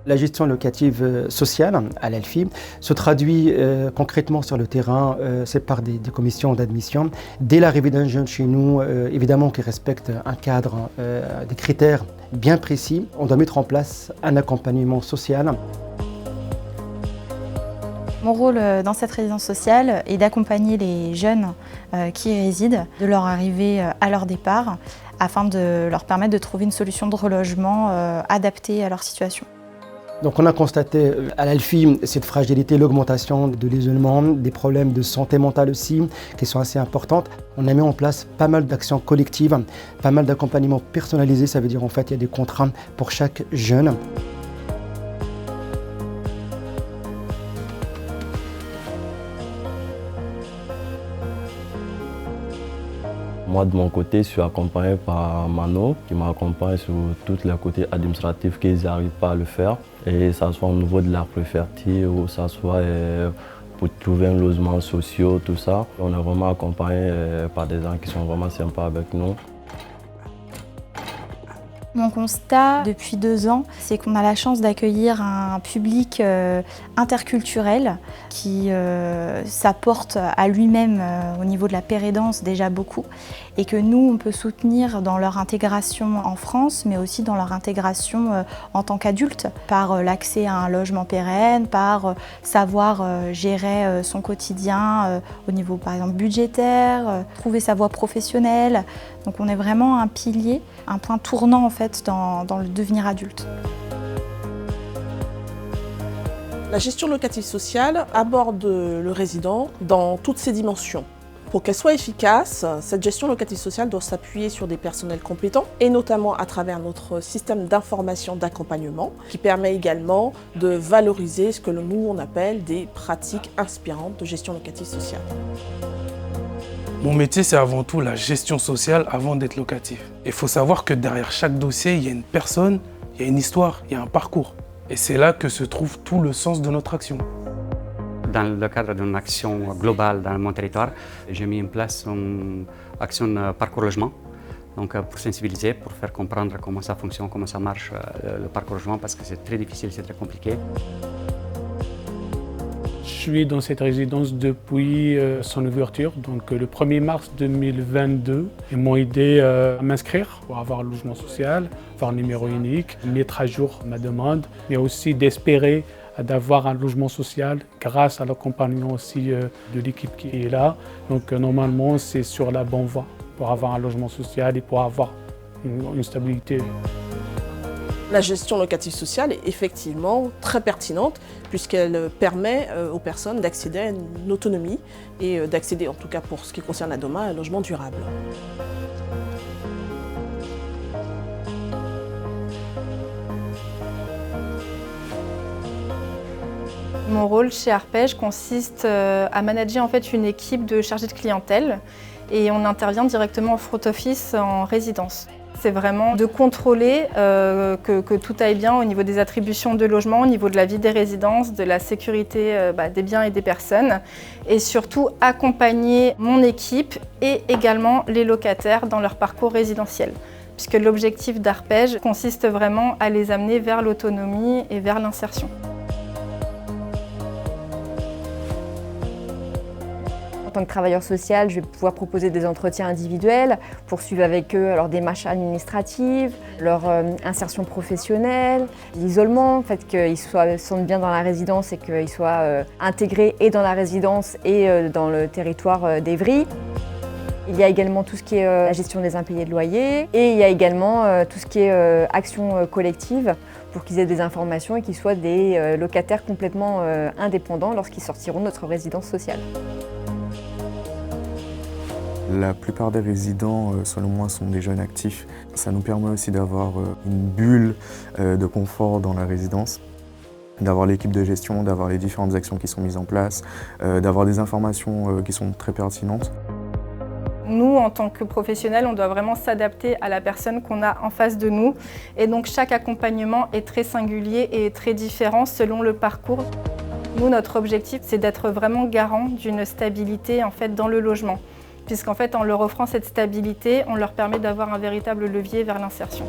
La gestion locative sociale à l'ELFI se traduit concrètement sur le terrain, c'est par des commissions d'admission. Dès l'arrivée d'un jeune chez nous, évidemment qui respecte un cadre, des critères bien précis, on doit mettre en place un accompagnement social. Mon rôle dans cette résidence sociale est d'accompagner les jeunes qui y résident, de leur arrivée à leur départ, afin de leur permettre de trouver une solution de relogement adaptée à leur situation. Donc on a constaté à l'ELFI cette fragilité, l'augmentation de l'isolement, des problèmes de santé mentale aussi, qui sont assez importantes. On a mis en place pas mal d'actions collectives, pas mal d'accompagnements personnalisés, ça veut dire en fait il y a des contrats pour chaque jeune. Moi, de mon côté, je suis accompagné par Mano, qui m'accompagne sur tout le côté administratif qu'ils n'arrivent pas à le faire. Et ça soit au niveau de la préfecture ou ça soit pour trouver un logement social, tout ça. On est vraiment accompagné par des gens qui sont vraiment sympas avec nous. Mon constat depuis 2 ans, c'est qu'on a la chance d'accueillir un public interculturel qui s'apporte à lui-même au niveau de la pérédance déjà beaucoup et que nous, on peut soutenir dans leur intégration en France, mais aussi dans leur intégration en tant qu'adultes, par l'accès à un logement pérenne, par savoir gérer son quotidien au niveau par exemple budgétaire, trouver sa voie professionnelle. Donc on est vraiment un pilier, un point tournant en fait dans le devenir adulte. La gestion locative sociale aborde le résident dans toutes ses dimensions. Pour qu'elle soit efficace, cette gestion locative sociale doit s'appuyer sur des personnels compétents et notamment à travers notre système d'information d'accompagnement qui permet également de valoriser ce que nous on appelle des pratiques inspirantes de gestion locative sociale. Mon métier, c'est avant tout la gestion sociale avant d'être locatif. Il faut savoir que derrière chaque dossier, il y a une personne, il y a une histoire, il y a un parcours. Et c'est là que se trouve tout le sens de notre action. Dans le cadre d'une action globale dans mon territoire, j'ai mis en place une action parcours logement. Donc pour sensibiliser, pour faire comprendre comment ça fonctionne, comment ça marche le parcours logement, parce que c'est très difficile, c'est très compliqué. Je suis dans cette résidence depuis son ouverture, donc le 1er mars 2022. Ils m'ont aidé à m'inscrire pour avoir un logement social, avoir un numéro unique, mettre à jour ma demande, mais aussi d'espérer d'avoir un logement social grâce à l'accompagnement aussi de l'équipe qui est là. Donc normalement, c'est sur la bonne voie pour avoir un logement social et pour avoir une stabilité. La gestion locative sociale est effectivement très pertinente puisqu'elle permet aux personnes d'accéder à une autonomie et d'accéder, en tout cas pour ce qui concerne la DOMA, à un logement durable. Mon rôle chez Arpège consiste à manager en fait une équipe de chargés de clientèle et on intervient directement au front office en résidence. C'est vraiment de contrôler que tout aille bien au niveau des attributions de logement, au niveau de la vie des résidences, de la sécurité des biens et des personnes et surtout accompagner mon équipe et également les locataires dans leur parcours résidentiel. Puisque l'objectif d'Arpège consiste vraiment à les amener vers l'autonomie et vers l'insertion. En tant que travailleur social, je vais pouvoir proposer des entretiens individuels, poursuivre avec eux leur démarche administrative, leur insertion professionnelle, l'isolement, le fait qu'ils se sentent bien dans la résidence et qu'ils soient intégrés et dans la résidence et dans le territoire d'Evry. Il y a également tout ce qui est la gestion des impayés de loyer et il y a également tout ce qui est action collective pour qu'ils aient des informations et qu'ils soient des locataires complètement indépendants lorsqu'ils sortiront de notre résidence sociale. La plupart des résidents, selon moi, sont des jeunes actifs. Ça nous permet aussi d'avoir une bulle de confort dans la résidence, d'avoir l'équipe de gestion, d'avoir les différentes actions qui sont mises en place, d'avoir des informations qui sont très pertinentes. Nous, en tant que professionnels, on doit vraiment s'adapter à la personne qu'on a en face de nous. Et donc chaque accompagnement est très singulier et très différent selon le parcours. Nous, notre objectif, c'est d'être vraiment garant d'une stabilité en fait, dans le logement. Puisqu'en fait, en leur offrant cette stabilité, on leur permet d'avoir un véritable levier vers l'insertion.